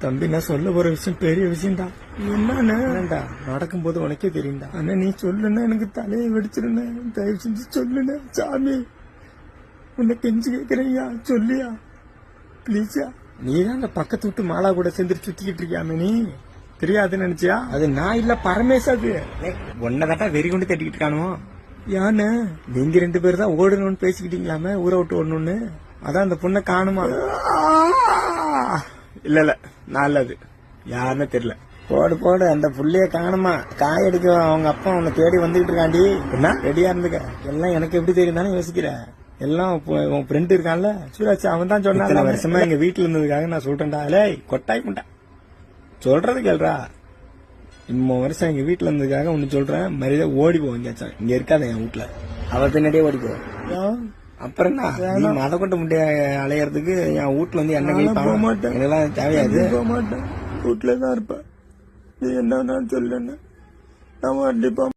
தம்பி, நான் சொல்ல போற விஷயம் பெரிய விஷயம்டா. என்னடா நடக்கும்போது உனக்கே தெரியும்டா. ஆனா நீ சொல்லுன்னா எனக்கு தலையை வெடிச்சிருந்த. தயவு செஞ்சு சொல்லுன சாமி, உன்னை கெஞ்சு கேட்கிறேன்யா, சொல்லியா பிளீஸா. நீ தான் அந்த பக்கத்து விட்டு மாலா கூட சேர்ந்து சுத்திக்கிட்டு இருக்கியாமே, நீ தெரியாதுன்னு நினைச்சியா? அது நான் இல்ல, பரமேஷ். அது ஒன்னதாட்டா வெறி கொண்டு தட்டிக்கிட்டு இருக்கானோ. யானு நீங்க 2 பேர் தான் ஓடணும்னு பேசிக்கிட்டீங்களாமே, ஊரை விட்டு ஓடணும்னு. அதான் அந்த பொண்ணை காணுமா? இல்ல நல்லது, யாருன்னு தெரியல. போடு அந்த புள்ளைய காணுமா? காய் அடிக்க அவங்க அப்பா உன்னை தேடி வந்துகிட்டு இருக்காண்டி. என்ன ரெடியா இருந்துக்க. எல்லாம் எனக்கு எப்படி தெரியும் தானே யோசிக்கிற. எல்லாம் உன் ஃப்ரெண்ட் இருக்கான்ல சூராஜ், அவன் தான் சொன்னான். வருஷமா எங்க வீட்டுல இருந்ததுக்காக நான் சொல்றேன்டா. கொட்டாய் பண்ண சொல்றது கேள்றா. 3 வருஷம் எங்க வீட்டுல இருந்ததுக்காக ஒன்னு சொல்றேன், மரியாதை ஓடி போ. இங்க இருக்காத என் வீட்டுல. அவ பின்னாடியே ஓடிப்போ. அப்புறம் என்ன மத கொண்டு முட்டைய அலையறதுக்கு என் வீட்டுல வந்து என்ன போக மாட்டேன். இதெல்லாம் தேவையாது. போக மாட்டேன், வீட்டுலதான் இருப்பேன். நீ என்ன சொல்லுன்னு நான் கண்டிப்பா